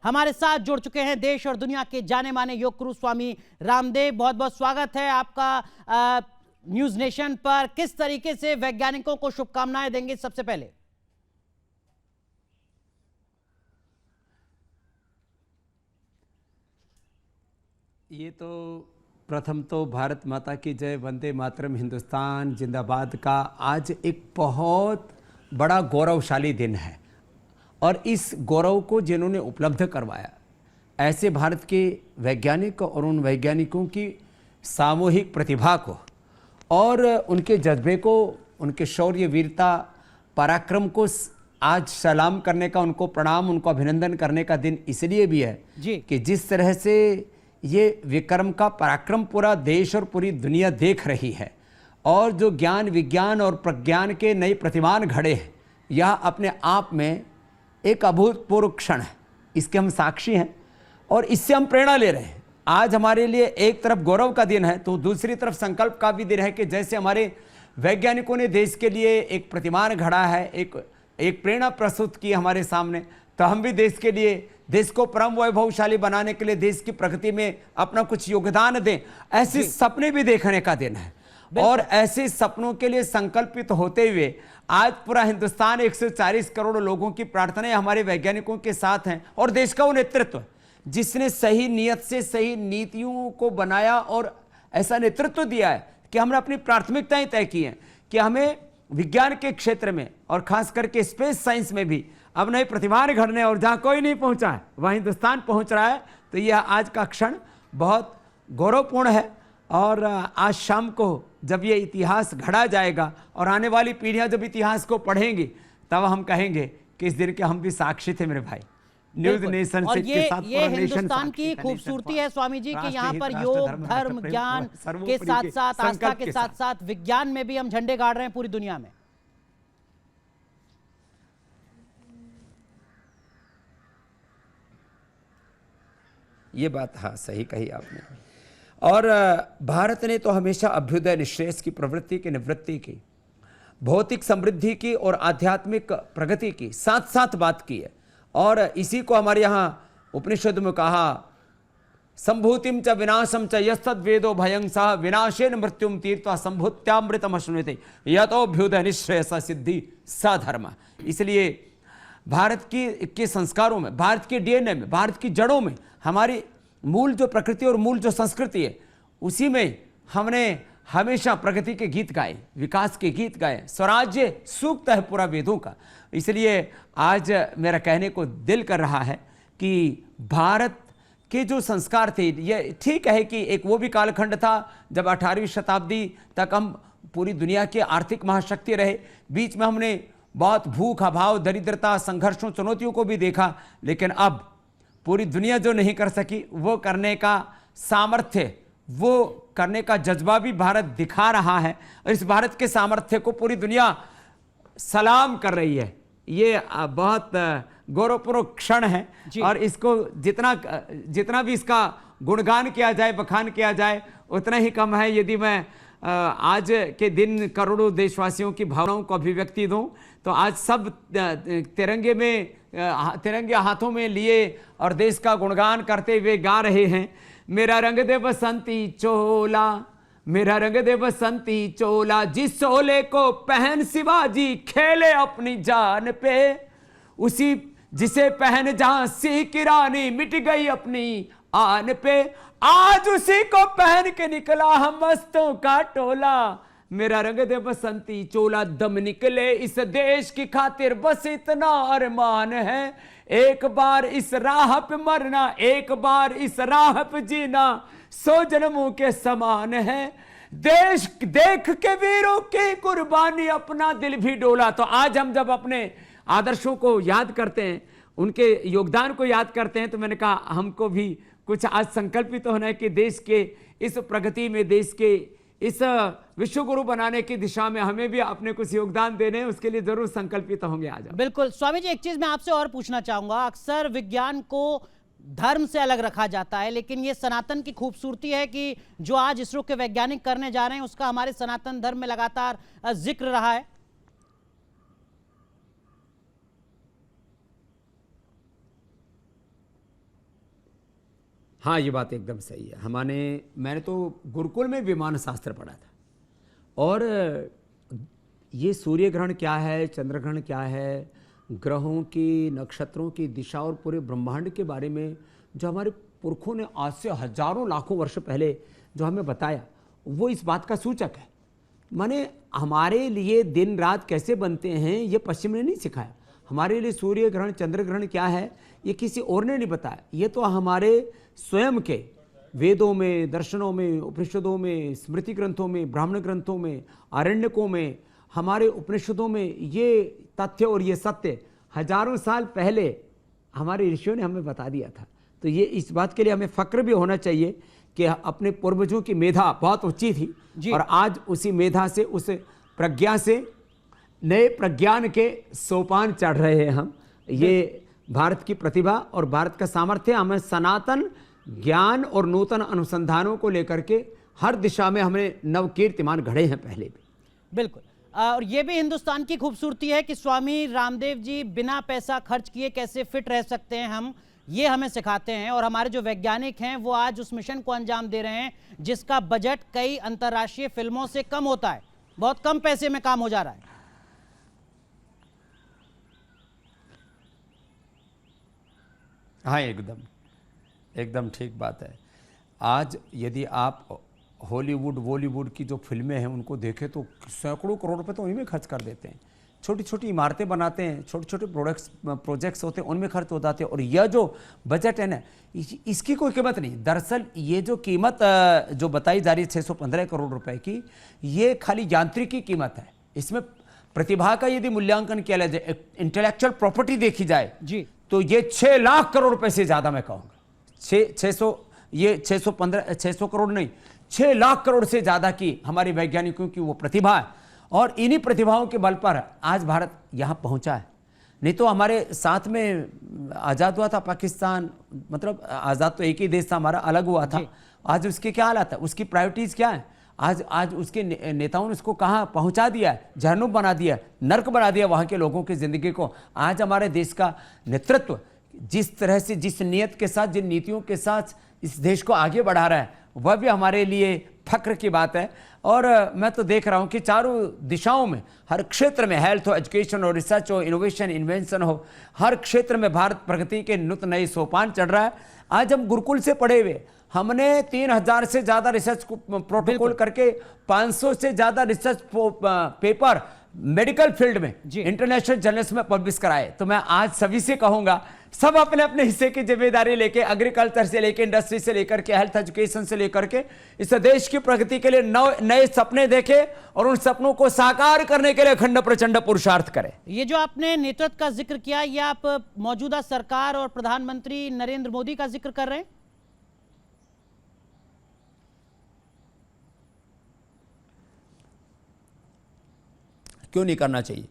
हमारे साथ जुड़ चुके हैं देश और दुनिया के जाने माने योग गुरु स्वामी रामदेव। बहुत बहुत स्वागत है आपका न्यूज नेशन पर। किस तरीके से वैज्ञानिकों को शुभकामनाएं देंगे सबसे पहले? ये तो प्रथम तो भारत माता की जय, वंदे मातरम, हिंदुस्तान जिंदाबाद का आज एक बहुत बड़ा गौरवशाली दिन है। और इस गौरव को जिन्होंने उपलब्ध करवाया, ऐसे भारत के वैज्ञानिक और उन वैज्ञानिकों की सामूहिक प्रतिभा को और उनके जज्बे को, उनके शौर्य, वीरता, पराक्रम को आज सलाम करने का, उनको प्रणाम, उनको अभिनंदन करने का दिन इसलिए भी है कि जिस तरह से ये विक्रम का पराक्रम पूरा देश और पूरी दुनिया देख रही है और जो ज्ञान, विज्ञान और प्रज्ञान के नए प्रतिमान घड़े हैं, यह अपने आप में एक अभूतपूर्व क्षण है। इसके हम साक्षी हैं और इससे हम प्रेरणा ले रहे हैं। आज हमारे लिए एक तरफ गौरव का दिन है तो दूसरी तरफ संकल्प का भी दिन है कि जैसे हमारे वैज्ञानिकों ने देश के लिए एक प्रतिमान घड़ा है, एक प्रेरणा प्रस्तुत की हमारे सामने, तो हम भी देश के लिए, देश को परम वैभवशाली बनाने के लिए, देश की प्रगति में अपना कुछ योगदान दें। ऐसे सपने भी देखने का दिन है और ऐसे सपनों के लिए संकल्पित होते हुए आज पूरा हिंदुस्तान 140 करोड़ लोगों की प्रार्थनाएं हमारे वैज्ञानिकों के साथ हैं और देश का वो नेतृत्व जिसने सही नियत से सही नीतियों को बनाया और ऐसा नेतृत्व दिया है कि हमने अपनी प्राथमिकताएं तय की हैं कि हमें विज्ञान के क्षेत्र में और खास करके स्पेस साइंस में भी अब नए प्रतिभाएं घड़ने, और जहां कोई नहीं पहुंचा है वहां हिंदुस्तान पहुंच रहा है। तो यह आज का क्षण बहुत गौरवपूर्ण है और आज शाम को जब ये इतिहास घड़ा जाएगा और आने वाली पीढ़ियां जब इतिहास को पढ़ेंगी तब हम कहेंगे कि इस दिन के हम भी साक्षी थे मेरे भाई। न्यूज नेशन और ये हिंदुस्तान की खूबसूरती है स्वामी जी कि यहाँ पर योग, धर्म, ज्ञान के साथ साथ, आस्था के साथ साथ विज्ञान में भी हम झंडे गाड़ रहे हैं पूरी दुनिया में। ये बात हाँ सही कही आपने। और भारत ने तो हमेशा अभ्युदय निश्रेयस की प्रवृत्ति की, निवृत्ति की, भौतिक समृद्धि की और आध्यात्मिक प्रगति की साथ साथ बात की है। और इसी को हमारे यहाँ उपनिषद में कहा, संभूतिम च विनाशम च यस्तद वेदो भयं सह विनाशेन मृत्युम तीर्थवा संभूत्यामृतम अश्नुते यतोऽभ्युदय निश्रेयस सिद्धि स धर्म। इसलिए भारत के संस्कारों में, भारत के डीएनए में, भारत की जड़ों में हमारी मूल जो प्रकृति और मूल जो संस्कृति है उसी में हमने हमेशा प्रगति के गीत गाए, विकास के गीत गाए। स्वराज्य सूक्त है पूरा वेदों का। इसलिए आज मेरा कहने को दिल कर रहा है कि भारत के जो संस्कार थे, ये ठीक है कि एक वो भी कालखंड था जब 18वीं शताब्दी तक हम पूरी दुनिया के आर्थिक महाशक्ति रहे। बीच में हमने बहुत भूख, अभाव, दरिद्रता, संघर्षों, चुनौतियों को भी देखा, लेकिन अब पूरी दुनिया जो नहीं कर सकी वो करने का सामर्थ्य, वो करने का जज्बा भी भारत दिखा रहा है और इस भारत के सामर्थ्य को पूरी दुनिया सलाम कर रही है। ये बहुत गौरवपूर्ण क्षण है और इसको जितना भी इसका गुणगान किया जाए, बखान किया जाए, उतना ही कम है। यदि मैं आज के दिन करोड़ों देशवासियों की भावनाओं को अभिव्यक्ति दूं तो आज सब तिरंगे हाथों में लिए और देश का गुणगान करते हुए गा रहे हैं, मेरा रंग दे बसंती चोला, मेरा रंग दे बसंती चोला, जिस चोले को पहन शिवाजी खेले अपनी जान पे, उसी जिसे पहन झांसी की रानी मिट गई अपनी आन पे, आज उसी को पहन के निकला हम मस्तों का टोला, मेरा रंग दे बसंती चोला, दम निकले इस देश की खातिर बस इतना अरमान है, एक बार इस राह पे मरना, एक बार इस राह पे जीना 100 जन्मों के समान है, देश देख के वीरों की कुर्बानी अपना दिल भी डोला। तो आज हम जब अपने आदर्शों को याद करते हैं, उनके योगदान को याद करते हैं, तो मैंने कहा हमको भी कुछ आज संकल्पित होना है कि देश के इस प्रगति में, देश के इस विश्व गुरु बनाने की दिशा में हमें भी अपने कुछ योगदान देने, उसके लिए जरूर संकल्पित होंगे आज। बिल्कुल स्वामी जी, एक चीज मैं आपसे और पूछना चाहूंगा, अक्सर विज्ञान को धर्म से अलग रखा जाता है, लेकिन ये सनातन की खूबसूरती है कि जो आज इसरो के वैज्ञानिक करने जा रहे हैं उसका हमारे सनातन धर्म में लगातार जिक्र रहा है। हाँ, ये बात एकदम सही है। मैंने तो गुरुकुल में विमान शास्त्र पढ़ा था, और ये सूर्य ग्रहण क्या है, चंद्र ग्रहण क्या है, ग्रहों की, नक्षत्रों की दिशा और पूरे ब्रह्मांड के बारे में जो हमारे पुरखों ने आज से हजारों लाखों वर्ष पहले जो हमें बताया, वो इस बात का सूचक है। माने हमारे लिए दिन रात कैसे बनते हैं ये पश्चिम ने नहीं सिखाया। हमारे लिए सूर्य ग्रहण, चंद्र ग्रहण क्या है ये किसी और ने नहीं बताया। ये तो हमारे स्वयं के वेदों में, दर्शनों में, उपनिषदों में, स्मृति ग्रंथों में, ब्राह्मण ग्रंथों में, आरण्यकों में, हमारे उपनिषदों में ये तथ्य और ये सत्य हजारों साल पहले हमारे ऋषियों ने हमें बता दिया था। तो ये इस बात के लिए हमें फक्र भी होना चाहिए कि अपने पूर्वजों की मेधा बहुत ऊंची थी, और आज उसी मेधा से, उस प्रज्ञा से नए प्रज्ञान के सोपान चढ़ रहे हैं हम। ये भारत की प्रतिभा और भारत का सामर्थ्य, हमें सनातन ज्ञान और नूतन अनुसंधानों को लेकर के हर दिशा में हमने नवकीर्तिमान घड़े हैं पहले भी। बिल्कुल, और ये भी हिंदुस्तान की खूबसूरती है कि स्वामी रामदेव जी बिना पैसा खर्च किए कैसे फिट रह सकते हैं हम, ये हमें सिखाते हैं। और हमारे जो वैज्ञानिक हैं वो आज उस मिशन को अंजाम दे रहे हैं जिसका बजट कई अंतर्राष्ट्रीय फिल्मों से कम होता है। बहुत कम पैसे में काम हो जा रहा है। हाँ, एकदम ठीक बात है। आज यदि आप हॉलीवुड, बॉलीवुड की जो फिल्में हैं उनको देखें तो सैकड़ों करोड़ रुपए तो उन्हीं में खर्च कर देते हैं। छोटी छोटी इमारतें बनाते हैं, छोटे छोटे प्रोजेक्ट्स होते हैं, उनमें खर्च हो जाते हैं। और यह जो बजट है ना, इसकी कोई कीमत नहीं। दरअसल ये जो कीमत जो बताई जा रही है 615 करोड़ रुपए की, ये खाली यांत्रिकी कीमत है। इसमें प्रतिभा का यदि मूल्यांकन किया जाए, इंटेलेक्चुअल प्रॉपर्टी देखी जाए जी, तो ये 6 लाख करोड़ रुपए से ज्यादा मैं कहूँगा। 600 करोड़ नहीं, 6 लाख करोड़ से ज्यादा की हमारे वैज्ञानिकों की वो प्रतिभा है। और इन्हीं प्रतिभाओं के बल पर आज भारत यहाँ पहुँचा है। नहीं तो हमारे साथ में आज़ाद हुआ था पाकिस्तान, मतलब आज़ाद तो एक ही देश था हमारा, अलग हुआ था। आज उसके क्या हालात है, उसकी प्रायोरिटीज़ क्या है? आज उसके नेताओं ने उसको कहाँ पहुँचा दिया है, जहन्नुम बना दिया, नर्क बना दिया वहाँ के लोगों की ज़िंदगी को। आज हमारे देश का नेतृत्व जिस तरह से, जिस नियत के साथ, जिन नीतियों के साथ इस देश को आगे बढ़ा रहा है, वह भी हमारे लिए फक्र की बात है। और मैं तो देख रहा हूं कि चारों दिशाओं में, हर क्षेत्र में, हेल्थ हो, एजुकेशन हो, रिसर्च हो, इनोवेशन, इन्वेंशन हो, हर क्षेत्र में भारत प्रगति के नूतन नए सोपान चढ़ रहा है। आज हम गुरुकुल से पढ़े हुए, हमने 3000 से ज़्यादा रिसर्च प्रोटोकॉल करके 500 से ज़्यादा रिसर्च पेपर मेडिकल फील्ड में इंटरनेशनल जर्नल्स में पब्लिश कराए। तो मैं आज सभी से कहूंगा, सब अपने अपने हिस्से की जिम्मेदारी लेके, एग्रीकल्चर से लेके, इंडस्ट्री से लेकर के, हेल्थ एजुकेशन से लेकर के, इस देश की प्रगति के लिए नए सपने देखे और उन सपनों को साकार करने के लिए अखंड प्रचंड पुरुषार्थ करें। ये जो आपने नेतृत्व का जिक्र किया, ये आप मौजूदा सरकार और प्रधानमंत्री नरेंद्र मोदी का जिक्र कर रहे हैं? क्यों नहीं करना चाहिए?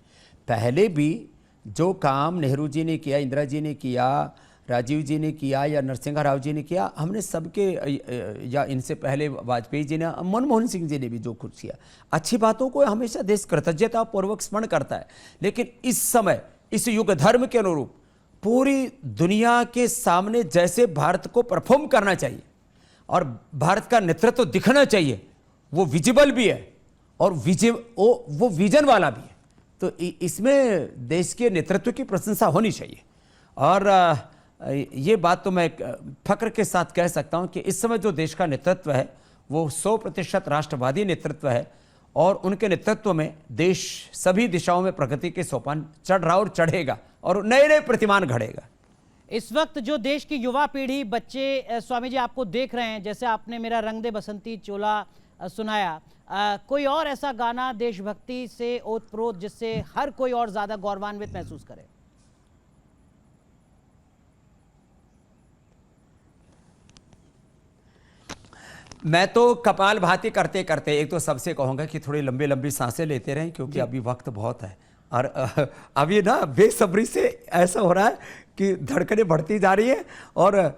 पहले भी जो काम नेहरू जी ने किया, इंदिरा जी ने किया, राजीव जी ने किया या नरसिंह राव जी ने किया, हमने सबके, या इनसे पहले वाजपेयी जी ने, मनमोहन सिंह जी ने भी जो कुछ किया, अच्छी बातों को हमेशा देश कृतज्ञता पूर्वक स्मरण करता है। लेकिन इस समय, इस युग धर्म के अनुरूप पूरी दुनिया के सामने जैसे भारत को परफॉर्म करना चाहिए और भारत का नेतृत्व दिखना चाहिए, वो विजिबल भी है और वो विजन वाला भी है। तो इसमें देश के नेतृत्व की प्रशंसा होनी चाहिए। और ये बात तो मैं फक्र के साथ कह सकता हूं कि इस समय जो देश का नेतृत्व है वो 100% राष्ट्रवादी नेतृत्व है, और उनके नेतृत्व में देश सभी दिशाओं में प्रगति के सोपान चढ़ रहा और चढ़ेगा और नए नए प्रतिमान घड़ेगा। इस वक्त जो देश की युवा पीढ़ी, बच्चे स्वामी जी आपको देख रहे हैं, जैसे आपने मेरा रंग दे बसंती चोला सुनाया, कोई और ऐसा गाना देशभक्ति से ओतप्रोत जिससे हर कोई और ज्यादा गौरवान्वित महसूस करे? मैं तो कपाल भाती करते करते एक तो सबसे कहूंगा कि थोड़ी लंबी लंबी सांसें लेते रहें, क्योंकि अभी वक्त बहुत है। और अभी ना बेसब्री से ऐसा हो रहा है कि धड़कनें बढ़ती जा रही है और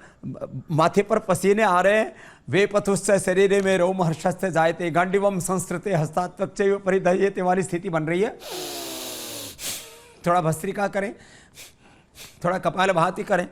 माथे पर पसीने आ रहे हैं। वे पथुश्च शरीरे में रोम हर्षस्थ जायते गांडीवम संस्कृते हस्तात्वक्चैव परिदह्यते वाली स्थिति बन रही है। थोड़ा भस्त्रिका करें, थोड़ा कपाल भाती करें,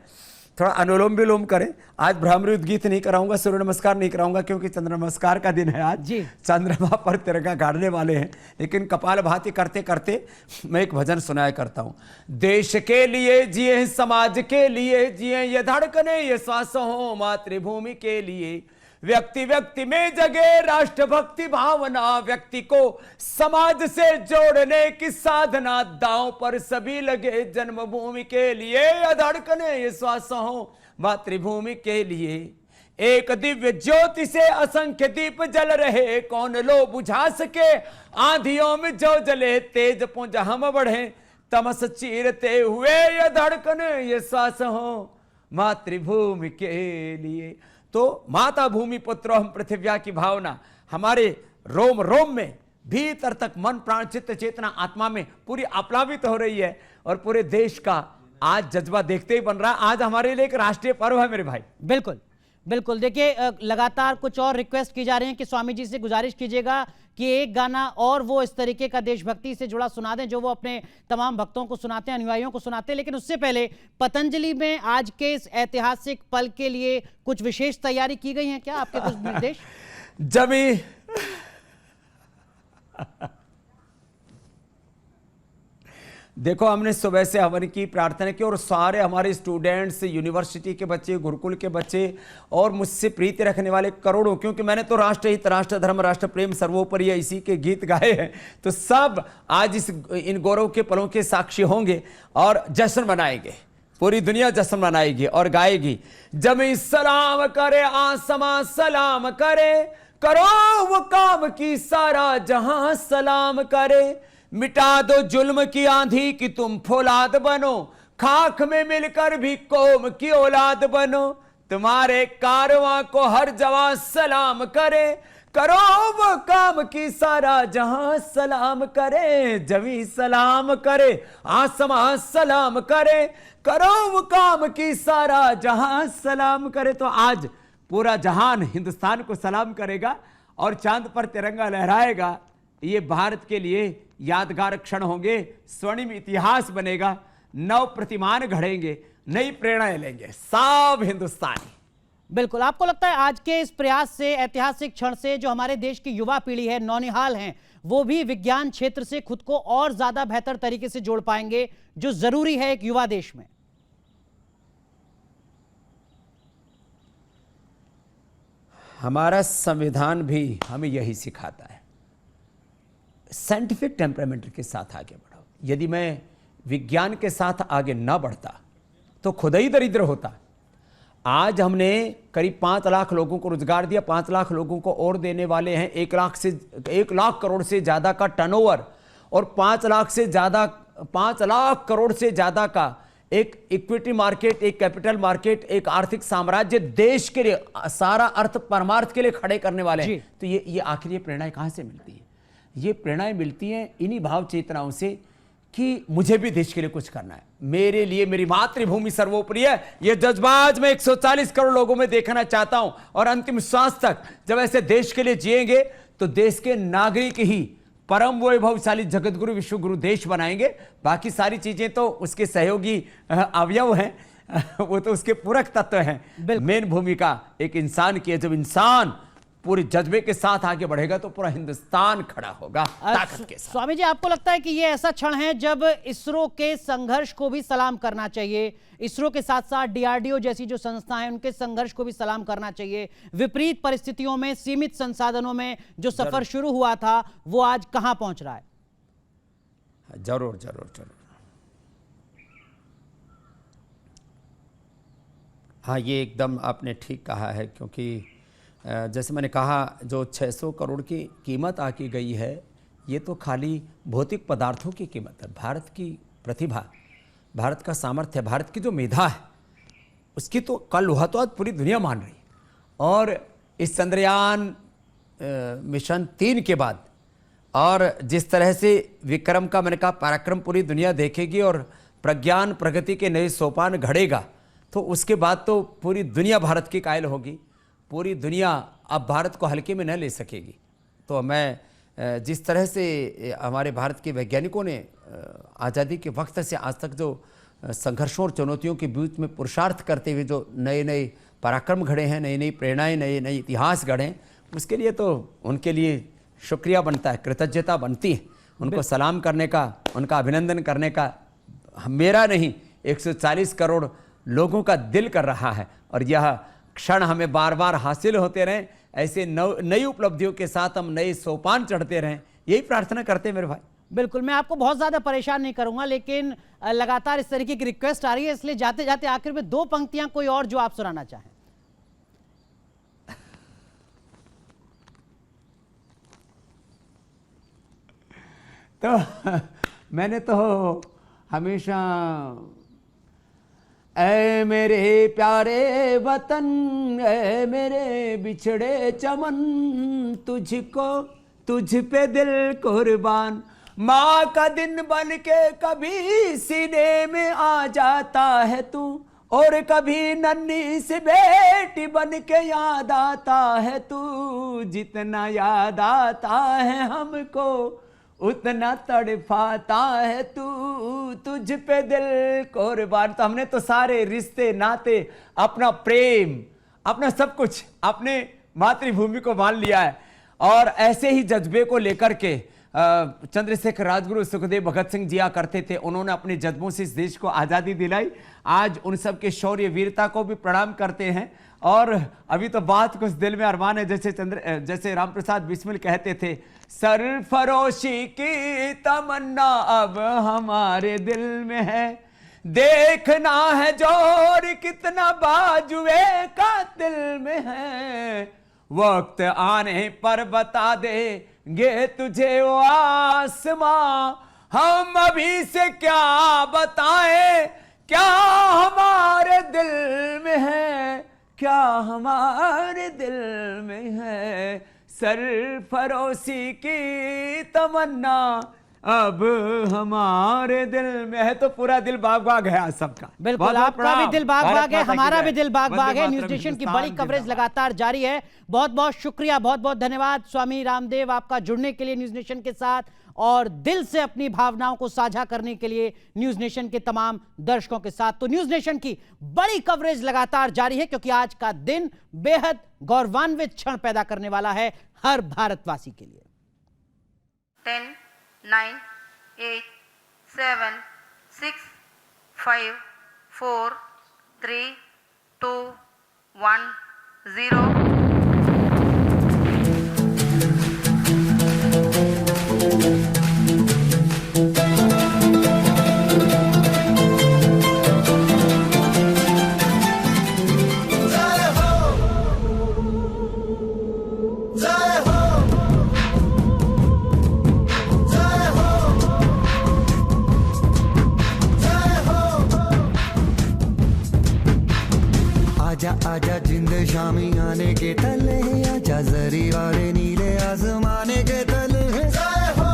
थोड़ा अनुलोम विलोम करें। आज भ्रामरी उद्गीत नहीं कराऊंगा, सूर्य नमस्कार नहीं कराऊंगा, क्योंकि चंद्र नमस्कार का दिन है आज जी। चंद्रमा पर तिरंगा गाड़ने वाले हैं। लेकिन कपालभाति करते करते मैं एक भजन सुनाया करता हूं। देश के लिए जिए, समाज के लिए जिए, ये धड़कने ये श्वास हो मातृभूमि के लिए। व्यक्ति व्यक्ति में जगे राष्ट्रभक्ति भावना, व्यक्ति को समाज से जोड़ने की साधना, दांव पर सभी लगे जन्मभूमि के लिए। ये धड़कने ये श्वास हो मातृभूमि के लिए। एक दिव्य ज्योति से असंख्य दीप जल रहे, कौन लो बुझा सके आंधियों में जो जले। तेज पुंज हम बढ़े तमस चीरते हुए, ये धड़कने ये श्वास हो मातृभूमि के लिए। तो माता भूमि पुत्रो हम पृथिव्या की भावना हमारे रोम रोम में, भीतर तक मन प्राण चित्त चेतना आत्मा में पूरी आप्लावित हो रही है। और पूरे देश का आज जज्बा देखते ही बन रहा है। आज हमारे लिए एक राष्ट्रीय पर्व है मेरे भाई। बिल्कुल बिल्कुल। देखिए लगातार कुछ और रिक्वेस्ट की जा रही है कि स्वामी जी से गुजारिश कीजिएगा कि एक गाना और वो इस तरीके का देशभक्ति से जुड़ा सुना दें जो वो अपने तमाम भक्तों को सुनाते हैं, अनुयायियों को सुनाते हैं। लेकिन उससे पहले पतंजलि में आज के इस ऐतिहासिक पल के लिए कुछ विशेष तैयारी की गई है क्या? आपके कुछ निर्देश? जमी देखो, हमने सुबह से हवन की, प्रार्थना की, और सारे हमारे स्टूडेंट्स, यूनिवर्सिटी के बच्चे, गुरुकुल के बच्चे और मुझसे प्रीति रखने वाले करोड़ों, क्योंकि मैंने तो राष्ट्रहित, राष्ट्र धर्म, राष्ट्र प्रेम सर्वोपरि इसी के गीत गाए हैं, तो सब आज इन गौरव के पलों के साक्षी होंगे और जश्न मनाएंगे। पूरी दुनिया जश्न मनाएगी और गाएगी। जमी सलाम करे आसमां सलाम करे, करो वो काम की सारा जहां सलाम करे। मिटा दो जुल्म की आंधी की तुम फौलाद बनो, खाक में मिलकर भी कौम की औलाद बनो। तुम्हारे कारवां को हर जवां सलाम करे, करो वो काम की सारा जहां सलाम करे। जमी सलाम करे आसमां सलाम करे, करो वो काम की सारा जहां सलाम करे। तो आज पूरा जहान हिंदुस्तान को सलाम करेगा और चांद पर तिरंगा लहराएगा। ये भारत के लिए यादगार क्षण होंगे, स्वर्णिम इतिहास बनेगा, नव प्रतिमान घड़ेंगे, नई प्रेरणाएं लेंगे सब हिंदुस्तानी। बिल्कुल। आपको लगता है आज के इस प्रयास से, ऐतिहासिक क्षण से, जो हमारे देश की युवा पीढ़ी है, नौनिहाल हैं, वो भी विज्ञान क्षेत्र से खुद को और ज्यादा बेहतर तरीके से जोड़ पाएंगे, जो जरूरी है एक युवा देश में? हमारा संविधान भी हमें यही सिखाता है, साइंटिफिक टेम्परामेंट के साथ आगे बढ़ो। यदि मैं विज्ञान के साथ आगे ना बढ़ता तो खुद ही दरिद्र होता। आज हमने करीब 5 लाख लोगों को रोजगार दिया, 5 लाख लोगों को और देने वाले हैं। 1 लाख करोड़ से ज्यादा का टर्नओवर और 5 लाख करोड़ से ज्यादा का एक इक्विटी मार्केट, एक कैपिटल मार्केट, एक आर्थिक साम्राज्य देश के लिए, सारा अर्थ परमार्थ के लिए खड़े करने वाले हैं। तो ये आखिर ये प्रेरणाएं कहां से मिलती है? ये प्रेरणाएं मिलती हैं इन्हीं भाव चेतनाओं से कि मुझे भी देश के लिए कुछ करना है, मेरे लिए मेरी मातृभूमि सर्वोपरि है। ये जज्बा आज मैं 140 करोड़ लोगों में देखना चाहता हूं। और अंतिम श्वास तक जब ऐसे देश के लिए जिएंगे तो देश के नागरिक ही परम वैभवशाली जगतगुरु विश्वगुरु देश बनाएंगे। बाकी सारी चीजें तो उसके सहयोगी अवयव हैं, वो तो उसके पूरक तत्व हैं। मेन भूमिका एक इंसान की है। जब इंसान पूरे जज्बे के साथ आगे बढ़ेगा तो पूरा हिंदुस्तान खड़ा होगा ताकत के साथ। स्वामी जी, आपको लगता है कि ये ऐसा क्षण है जब इसरो के संघर्ष को भी सलाम करना चाहिए, इसरो के साथ साथ डीआरडीओ जैसी जो संस्थाएं हैं उनके संघर्ष को भी सलाम करना चाहिए? विपरीत परिस्थितियों में, सीमित संसाधनों में जो सफर शुरू हुआ था वो आज कहां पहुंच रहा है? जरूर जरूर जरूर। हाँ, ये एकदम आपने ठीक कहा है, क्योंकि जैसे मैंने कहा जो 600 करोड़ की कीमत आकी गई है, ये तो खाली भौतिक पदार्थों की कीमत है। भारत की प्रतिभा, भारत का सामर्थ्य, भारत की जो मेधा है, उसकी तो कल हुआ तो आज पूरी दुनिया मान रही। और इस चंद्रयान मिशन 3 के बाद और जिस तरह से विक्रम का, मैंने कहा, पराक्रम पूरी दुनिया देखेगी और प्रज्ञान प्रगति के नए सोपान घड़ेगा, तो उसके बाद तो पूरी दुनिया भारत की कायल होगी। पूरी दुनिया अब भारत को हल्के में न ले सकेगी। तो मैं जिस तरह से हमारे भारत के वैज्ञानिकों ने आज़ादी के वक्त से आज तक जो संघर्षों और चुनौतियों के बीच में पुरुषार्थ करते हुए जो नए नए पराक्रम घड़े हैं, नई नई प्रेरणाएं, नए नए इतिहास गढ़े हैं, उसके लिए तो उनके लिए शुक्रिया बनता है, कृतज्ञता बनती है। उनको सलाम करने का, उनका अभिनंदन करने का मेरा नहीं 140 करोड़ लोगों का दिल कर रहा है। और यह क्षण हमें बार बार हासिल होते रहें, ऐसे नई उपलब्धियों के साथ हम नए सोपान चढ़ते रहें, यही प्रार्थना करते हैं मेरे भाई। बिल्कुल, मैं आपको बहुत ज्यादा परेशान नहीं करूंगा, लेकिन लगातार इस तरीके की रिक्वेस्ट आ रही है, इसलिए जाते जाते आखिर में 2 पंक्तियां कोई और जो आप सुनाना चाहें। तो मैंने तो हमेशा ऐ मेरे प्यारे वतन, ऐ मेरे बिछड़े चमन, तुझको तुझ पे दिल कुर्बान, माँ का दिन बन के कभी सीने में आ जाता है तू, और कभी नन्ही सी बेटी बन के याद आता है तू, जितना याद आता है हमको उतना तड़पाता है तू, तुझ पे दिल कुर्बान। तो हमने तो सारे रिश्ते नाते, अपना प्रेम, अपना सब कुछ अपने मातृभूमि को मान लिया है। और ऐसे ही जज्बे को लेकर के चंद्रशेखर राजगुरु, सुखदेव, भगत सिंह जिया करते थे। उन्होंने अपने जज्बों से इस देश को आज़ादी दिलाई। आज उन सब के शौर्य वीरता को भी प्रणाम करते हैं। और अभी तो बात कुछ दिल में अरमान है, जैसे रामप्रसाद बिस्मिल कहते थे, सरफरोशी की तमन्ना अब हमारे दिल में है, देखना है जोर कितना बाजुए का दिल में है, वक्त आने पर बता देंगे तुझे वो आसमां, हम अभी से क्या बताएं क्या हमारे दिल में है, क्या हमारे दिल में है, सरफरोशी की तमन्ना अब हमारे दिल में है। तो पूरा दिल बाग बाग है आज सबका। बिल्कुल, आपका भी दिल बाग बाग है, हमारा भी दिल बाग बाग है। न्यूज नेशन की बड़ी कवरेज लगातार जारी है। बहुत बहुत शुक्रिया, बहुत बहुत धन्यवाद स्वामी रामदेव आपका जुड़ने के लिए न्यूज नेशन के साथ, और दिल से अपनी भावनाओं को साझा करने के लिए न्यूज नेशन के तमाम दर्शकों के साथ। तो न्यूज नेशन की बड़ी कवरेज लगातार जारी है, क्योंकि आज का दिन बेहद गौरवान्वित क्षण पैदा करने वाला है हर भारतवासी के लिए। 10, 9, 8, 7, 6, 5, 4, 3, 2, 1, 0। आजा आजा जिंद शामी आने के तले, आजा जरी वाले नीले आसमाने के तले, जय हो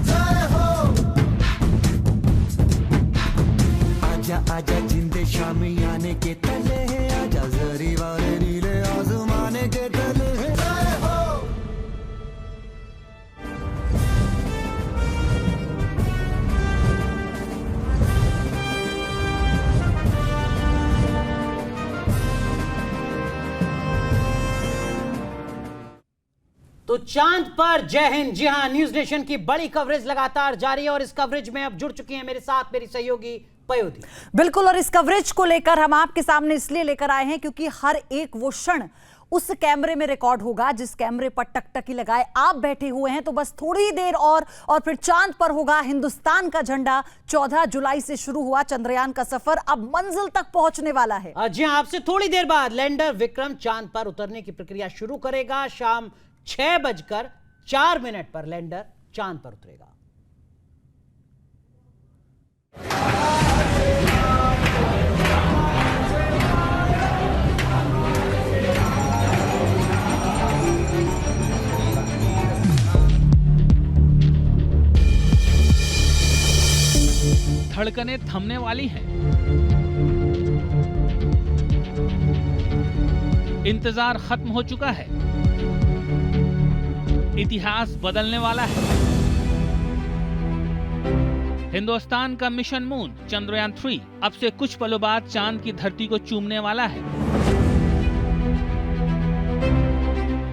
जय हो। आजा आजा जिंद शामी आने के तले, आजा जरी वाले नीले आसमाने के तले, जय हो। तो चांद पर जय हिंद। जी हां, न्यूज नेशन की बड़ी कवरेज लगातार जारी है, और इस कवरेज में अब जुड़ चुकी हैं मेरे साथ मेरी सहयोगी पयोधी। बिल्कुल, और इस कवरेज को लेकर हम आपके सामने इसलिए लेकर आए हैं क्योंकि हर एक वो क्षण उस कैमरे में रिकॉर्ड होगा जिस कैमरे पर टकटकी लगाए आप बैठे हुए हैं। तो बस थोड़ी देर और फिर चांद पर होगा हिंदुस्तान का झंडा। 14 जुलाई से शुरू हुआ चंद्रयान का सफर अब मंजिल तक पहुंचने वाला है। जी हां, आपसे थोड़ी देर बाद लैंडर विक्रम चांद पर उतरने की प्रक्रिया शुरू करेगा। शाम 6:04 पर लैंडर चांद पर उतरेगा। धड़कनें थमने वाली हैं। इंतजार खत्म हो चुका है। इतिहास बदलने वाला है। हिंदुस्तान का मिशन मून चंद्रयान 3 अब से कुछ पलों बाद चांद की धरती को चूमने वाला है।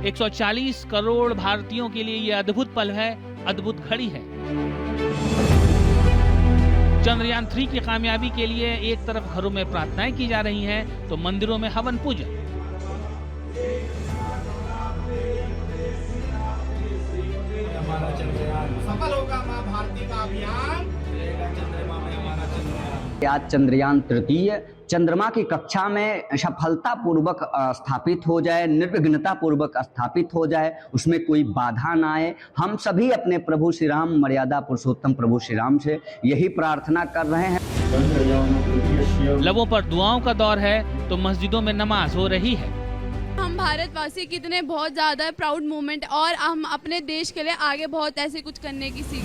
140 करोड़ भारतीयों के लिए यह अद्भुत पल है, अद्भुत घड़ी है। चंद्रयान 3 की कामयाबी के लिए एक तरफ घरों में प्रार्थनाएं की जा रही हैं, तो मंदिरों में हवन पूजन। सफल होगा मां भारती का अभियान। आज चंद्रयान तृतीय चंद्रमा की कक्षा में सफलतापूर्वक स्थापित हो जाए, निर्विघ्नता पूर्वक स्थापित हो जाए, उसमें कोई बाधा ना आए। हम सभी अपने प्रभु श्री राम, मर्यादा पुरुषोत्तम प्रभु श्री राम से यही प्रार्थना कर रहे हैं। लबों पर दुआओं का दौर है तो मस्जिदों में नमाज हो रही है। हम भारतवासी कितने बहुत ज्यादा प्राउड मोमेंट, और हम अपने देश के लिए आगे बहुत ऐसे कुछ करने की सीख।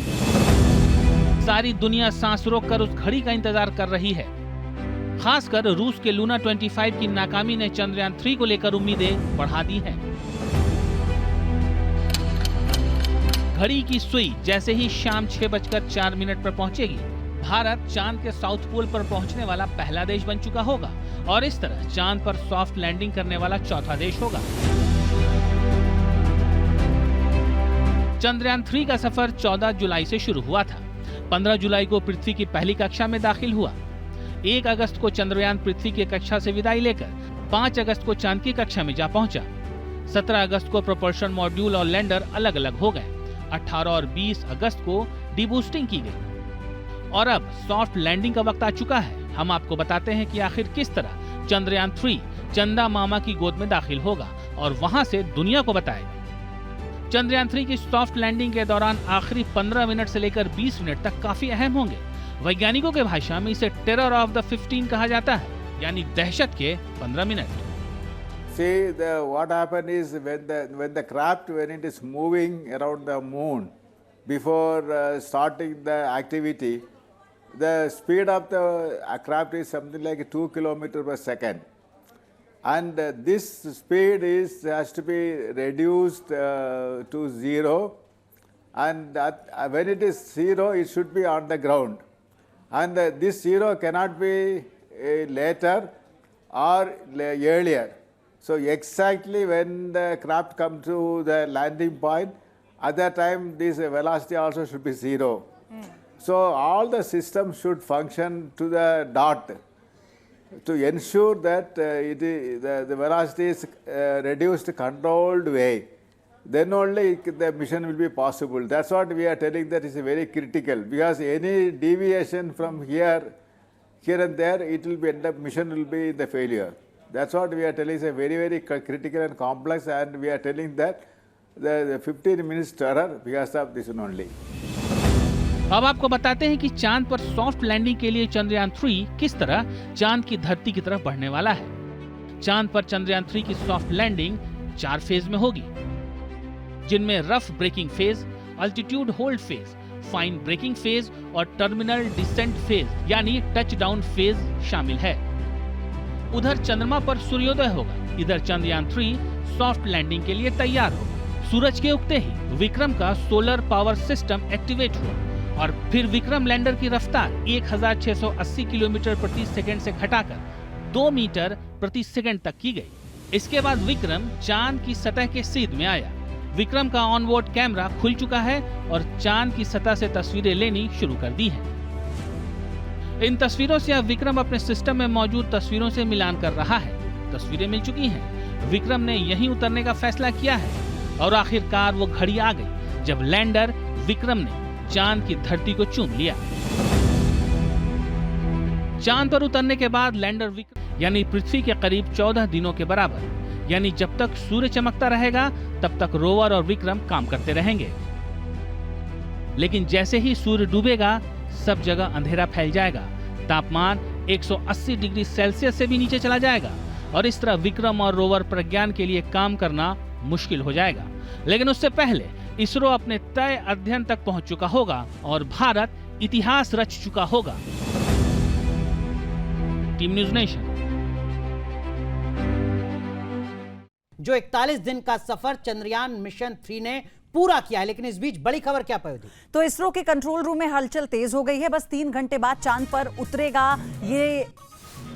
सारी दुनिया सांस रोक कर उस घड़ी का इंतजार कर रही है। खासकर रूस के लूना 25 की नाकामी ने चंद्रयान 3 को लेकर उम्मीदें बढ़ा दी हैं। घड़ी की सुई जैसे ही शाम 6:04 पर पहुंचेगी, भारत चांद के साउथ पोल पर पहुंचने वाला पहला देश बन चुका होगा और इस तरह चांद पर सॉफ्ट लैंडिंग करने वाला चौथा देश होगा। चंद्रयान 3 का सफर 14 जुलाई से शुरू हुआ था। 15 जुलाई को पृथ्वी की पहली कक्षा में दाखिल हुआ। 1 अगस्त को चंद्रयान पृथ्वी की कक्षा से विदाई लेकर 5 अगस्त को चांद की कक्षा में जा पहुंचा। 17 अगस्त को प्रोपल्शन मॉड्यूल और लैंडर अलग अलग हो गए। 18 और 20 अगस्त को डीबूस्टिंग की गई और अब सॉफ्ट लैंडिंग का वक्त आ चुका है। हम आपको बताते हैं कि आखिर किस तरह चंद्रयान 3 चंदा मामा की गोद में दाखिल होगा और वहां से दुनिया को बताएगा। चंद्रयान 3 की सॉफ्ट लैंडिंग के दौरान आखिरी 15 मिनट से लेकर 20 मिनट तक काफी अहम होंगे। वैज्ञानिकों के भाषा में इसे टेरर ऑफ द 15 कहा जाता है, यानी दहशत के 15 minute. See, what happened is when the craft, when it is moving around the moon, before starting the activity, the speed of the craft is something like 2 kilometers per second. And this speed has to be reduced to 0, and when it is 0, it should be on the ground. And this 0 cannot be later or earlier. So exactly when the craft comes to the landing point, at that time this velocity also should be 0. So all the systems should function to the dot to ensure that the velocity is reduced controlled way. Then only the mission will be possible. That's what we are telling, that is very critical, because any deviation from here and there, it will be mission will be the failure. That's what we are telling, is a very, very critical and complex, and we are telling that the 15 minutes terror because of this one only. अब आपको बताते हैं कि चांद पर soft landing के लिए चंद्रयान 3 किस तरह चांद की धरती की तरफ बढ़ने वाला है। चांद पर चंद्रयान 3 की सॉफ्ट लैंडिंग 4 फेज में होगी, जिनमें rough braking phase, altitude hold phase, fine braking phase और टर्मिनल डिसेंट फेज यानी टच डाउन फेज शामिल है। उधर चंद्रमा पर सूर्योदय होगा, इधर चंद्रयान 3 सॉफ्ट लैंडिंग के लिए तैयार होगा। सूरज के उगते ही विक्रम का सोलर पावर सिस्टम एक्टिवेट हुआ और फिर विक्रम लैंडर की रफ्तार 1680 किलोमीटर प्रति सेकंड से घटाकर 2 मीटर प्रति सेकंड तक की गई। इसके बाद विक्रम चांद की सतह के सीध में आया। विक्रम का ऑनबोर्ड कैमरा खुल चुका है और चांद की सतह से तस्वीरें लेनी शुरू कर दी हैं। इन तस्वीरों से अब विक्रम अपने सिस्टम में मौजूद तस्वीरों से मिलान कर रहा है। तस्वीरें मिल चुकी हैं। विक्रम ने यहीं उतरने का फैसला किया है और आखिरकार वो घड़ी आ गई जब लैंडर विक्रम ने चांद की धरती को चूम लिया। चांद पर उतरने के बाद लैंडर विक्रम यानी पृथ्वी के करीब 14 दिनों के बराबर, यानी जब तक सूर्य चमकता रहेगा तब तक रोवर और विक्रम काम करते रहेंगे। लेकिन जैसे ही सूर्य डूबेगा सब जगह अंधेरा फैल जाएगा, तापमान 180 डिग्री सेल्सियस से भी नीचे चला जाएगा और इस तरह विक्रम और रोवर प्रज्ञान के लिए काम करना मुश्किल हो जाएगा। लेकिन उससे पहले इसरो अपने तय अध्ययन तक पहुंच चुका होगा और भारत इतिहास रच चुका होगा। Team news nation. जो 41 दिन का सफर चंद्रयान मिशन 3 ने पूरा किया है। लेकिन इस बीच बड़ी खबर क्या पयोधी? तो इसरो के कंट्रोल रूम में हलचल तेज हो गई है। बस 3 घंटे बाद चांद पर उतरेगा ये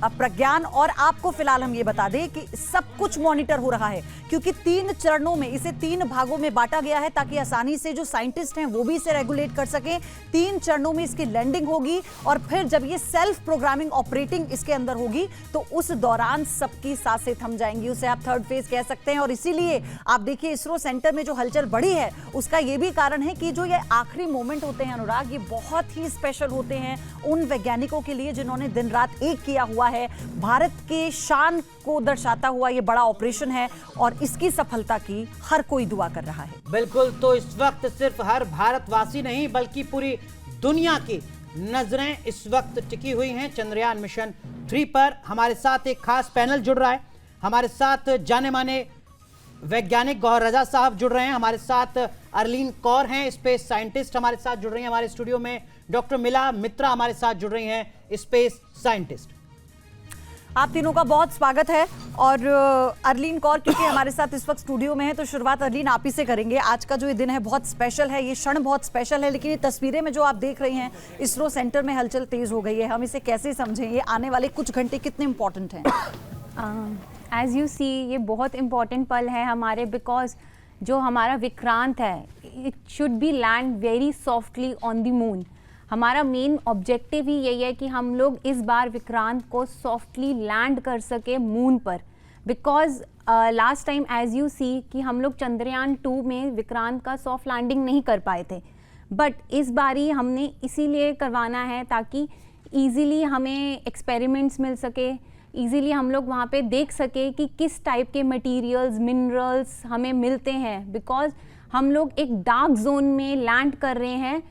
प्रज्ञान। और आपको फिलहाल हम ये बता दें कि सब कुछ मॉनिटर हो रहा है, क्योंकि 3 चरणों में इसे 3 भागों में बांटा गया है, ताकि आसानी से जो साइंटिस्ट हैं वो भी इसे रेगुलेट कर सकें। 3 चरणों में इसकी लैंडिंग होगी और फिर जब ये सेल्फ प्रोग्रामिंग ऑपरेटिंग इसके अंदर होगी तो उस दौरान सबकी सांसें थम जाएंगी। उसे आप थर्ड फेज कह सकते हैं। और इसीलिए आप देखिए इसरो सेंटर में जो हलचल बढ़ी है उसका ये भी कारण है कि जो ये आखिरी मोमेंट होते हैं अनुराग, ये बहुत ही स्पेशल होते हैं उन वैज्ञानिकों के लिए जिन्होंने दिन रात एक किया हुआ है। भारत के शान को दर्शाता हुआ ये बड़ा ऑपरेशन है और इसकी सफलता की हर कोई दुआ कर रहा है। बिल्कुल। तो इस वक्त सिर्फ हर भारतवासी नहीं बल्कि पूरी दुनिया की नजरें इस वक्त टिकी हुई हैं चंद्रयान मिशन 3 पर। हमारे साथ एक खास पैनल जुड़ रहा है। हमारे साथ जाने माने वैज्ञानिक गौहर रजा साहब जुड़ रहे हैं। हमारे साथ अर्लीन कौर हैं, स्पेस साइंटिस्ट हमारे साथ जुड़ रही हैं हमारे स्टूडियो में। डॉक्टर मिला मित्रा हमारे साथ जुड़ रही हैं, स्पेस साइंटिस्ट। आप तीनों का बहुत स्वागत है। और अर्लीन कौर क्योंकि हमारे साथ इस वक्त स्टूडियो में है, तो शुरुआत अर्लीन आप ही से करेंगे। आज का जो ये दिन है बहुत स्पेशल है, ये क्षण बहुत स्पेशल है। लेकिन ये तस्वीरें में जो आप देख रही हैं, इसरो सेंटर में हलचल तेज हो गई है, हम इसे कैसे समझें? ये आने वाले कुछ घंटे कितने इंपॉर्टेंट हैं? एज यू सी, ये बहुत इम्पॉर्टेंट पल है हमारे, बिकॉज जो हमारा विक्रांत है it should be land very softly on the moon. हमारा मेन ऑब्जेक्टिव ही यही है कि हम लोग इस बार विक्रांत को सॉफ्टली लैंड कर सके मून पर, because last time as you see कि हम लोग चंद्रयान 2 में विक्रांत का सॉफ्ट लैंडिंग नहीं कर पाए थे, बट इस बारी हमने इसीलिए करवाना है ताकि ईज़िली हमें एक्सपेरिमेंट्स मिल सके, ईज़िली हम लोग वहाँ पे देख सके कि किस टाइप के मटेरियल्स मिनरल्स हमें मिलते हैं, बिकॉज हम लोग एक डार्क जोन में लैंड कर रहे हैं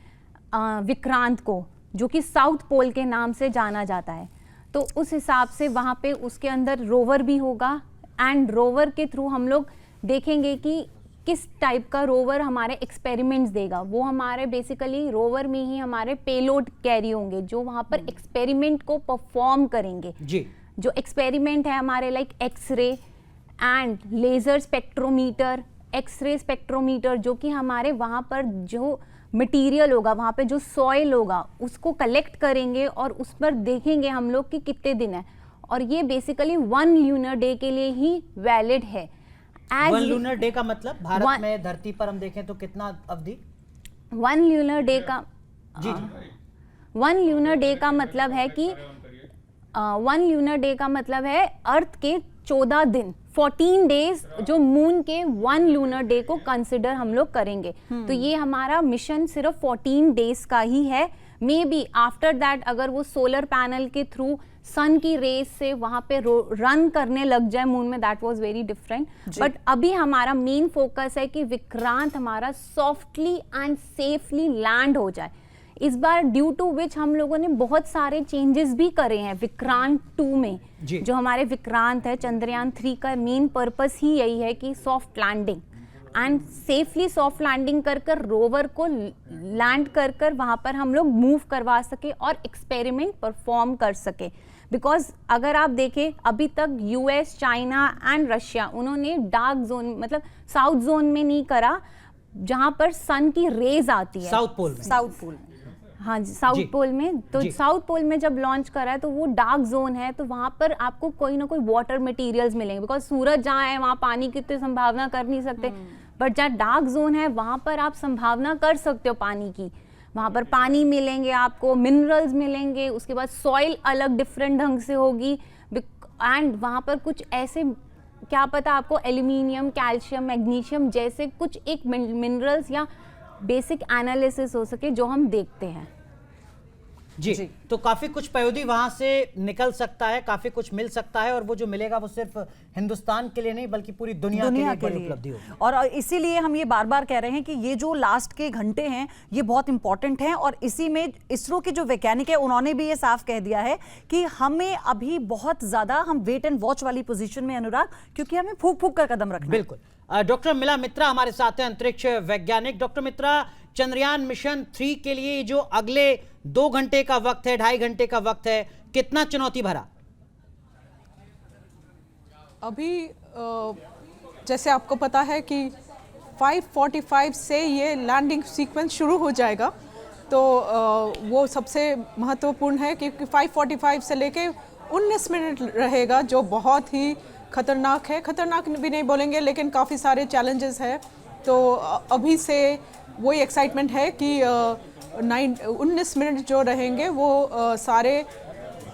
विक्रांत को, जो कि साउथ पोल के नाम से जाना जाता है। तो उस हिसाब से वहाँ पे उसके अंदर रोवर भी होगा एंड रोवर के थ्रू हम लोग देखेंगे कि किस टाइप का रोवर हमारे एक्सपेरिमेंट्स देगा। वो हमारे बेसिकली रोवर में ही हमारे पेलोड कैरी होंगे जो वहाँ पर एक्सपेरिमेंट को परफॉर्म करेंगे जी। जो एक्सपेरिमेंट है हमारे like X-ray and laser spectrometer, X-ray spectrometer, जो कि हमारे वहाँ पर जो मटेरियल होगा, वहाँ पे जो सॉइल होगा उसको कलेक्ट करेंगे और उस पर देखेंगे हम लोग कि कितने दिन है। और ये बेसिकली 1 ल्यूनर डे के लिए ही वैलिड है। 1 ल्यूनर डे का मतलब भारत में धरती पर हम देखें तो कितना अवधि? 1 ल्यूनर डे का जी 1 ल्यूनर डे का मतलब है कि 1 ल्यूनर डे का मतलब है अर्थ के 14 दिन, 14 डेज जो मून के 1 लूनर डे को कंसिडर हम लोग करेंगे। तो ये हमारा मिशन सिर्फ 14 डेज का ही है। मे बी आफ्टर दैट अगर वो सोलर पैनल के थ्रू सन की रेस से वहाँ पे रन करने लग जाए मून में, that was very different. But अभी हमारा मेन फोकस है कि विक्रांत हमारा सॉफ्टली एंड सेफली लैंड हो जाए। इस बार ड्यू टू विच हम लोगों ने बहुत सारे चेंजेस भी करे हैं विक्रांत 2 में। जो हमारे विक्रांत है चंद्रयान 3 का मेन पर्पस ही यही है कि soft landing and safely soft landing कर कर रोवर को लैंड कर कर वहाँ पर हम लोग मूव करवा सके और एक्सपेरिमेंट परफॉर्म कर सके। बिकॉज अगर आप देखें अभी तक यूएस, चाइना एंड रशिया उन्होंने डार्क जोन मतलब साउथ जोन में नहीं करा जहाँ पर सन की रेज आती है। साउथ पोल में हाँ जी, साउथ पोल में। तो साउथ पोल में जब लॉन्च करा है तो वो डार्क जोन है, तो वहाँ पर आपको कोई ना कोई वाटर मटेरियल्स मिलेंगे, बिकॉज सूरज जहाँ है वहाँ पानी की तो संभावना कर नहीं सकते, बट जहाँ डार्क जोन है वहाँ पर आप संभावना कर सकते हो पानी की। वहाँ पर पानी मिलेंगे आपको, मिनरल्स मिलेंगे, उसके बाद सॉइल अलग डिफरेंट ढंग से होगी एंड वहाँ पर कुछ ऐसे क्या पता आपको एल्यूमिनियम, कैल्शियम, मैग्नीशियम जैसे कुछ एक मिनरल्स या बेसिक एनालिसिस हो सके जो हम देखते हैं जी। तो काफी कुछ पयोधी वहां से निकल सकता है, काफी कुछ मिल सकता है और वो जो मिलेगा वो सिर्फ हिंदुस्तान के लिए नहीं बल्कि पूरी दुनिया के लिए बड़ी उपलब्धि होगी। और इसीलिए हम ये बार बार कह रहे हैं कि ये जो लास्ट के घंटे हैं ये बहुत इंपॉर्टेंट हैं। और इसी में इसरो के जो वैज्ञानिक है उन्होंने भी ये साफ कह दिया है कि हमें अभी बहुत ज्यादा हम वेट एंड वॉच वाली पोजीशन में अनुराग, क्योंकि हमें फूक फूक कर कदम रखना। बिल्कुल। डॉक्टर मिला मित्रा हमारे साथ हैं, अंतरिक्ष वैज्ञानिक। डॉक्टर मित्रा, चंद्रयान मिशन 3 के लिए जो अगले 2 घंटे का वक्त है, 2.5 घंटे का वक्त है, कितना चुनौती भरा? अभी जैसे आपको पता है कि 5:45 से ये लैंडिंग सीक्वेंस शुरू हो जाएगा। तो वो सबसे महत्वपूर्ण है क्योंकि 5:45 से लेके 19 मिनट रहेगा, जो बहुत ही खतरनाक है। खतरनाक भी नहीं बोलेंगे, लेकिन काफ़ी सारे चैलेंजेस है। तो अभी से वही एक्साइटमेंट है कि 19 मिनट जो रहेंगे वो सारे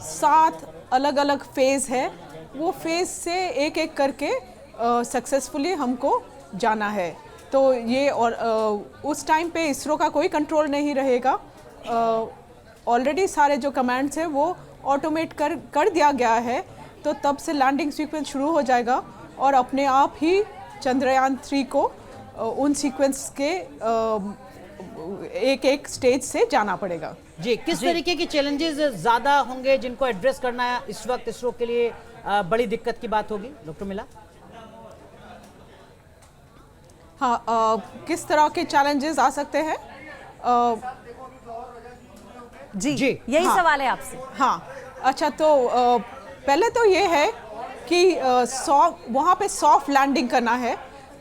7 अलग अलग फेज़ है, वो फेज़ से एक एक करके सक्सेसफुली हमको जाना है। तो ये और उस टाइम पे इसरो का कोई कंट्रोल नहीं रहेगा। ऑलरेडी सारे जो कमांड्स हैं वो ऑटोमेट कर दिया गया है। तो तब से लैंडिंग सीक्वेंस शुरू हो जाएगा और अपने आप ही चंद्रयान 3 को उन सीक्वेंस के एक एक स्टेज से जाना पड़ेगा। जी, किस तरीके की चैलेंजेस ज़्यादा होंगे जिनको एड्रेस करना है इस वक्त इसरो के लिए बड़ी दिक्कत की बात होगी, डॉक्टर मिला? हाँ, किस तरह के चैलेंजेस आ सकते हैं? जी यही हाँ, सवाल है आपसे। हाँ, अच्छा, तो पहले तो ये है कि वहाँ पे सॉफ्ट लैंडिंग करना है।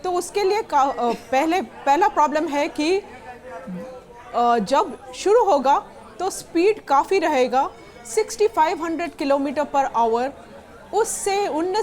तो उसके लिए पहला प्रॉब्लम है कि जब शुरू होगा तो स्पीड काफ़ी रहेगा, 6500 किलोमीटर पर आवर। उससे 19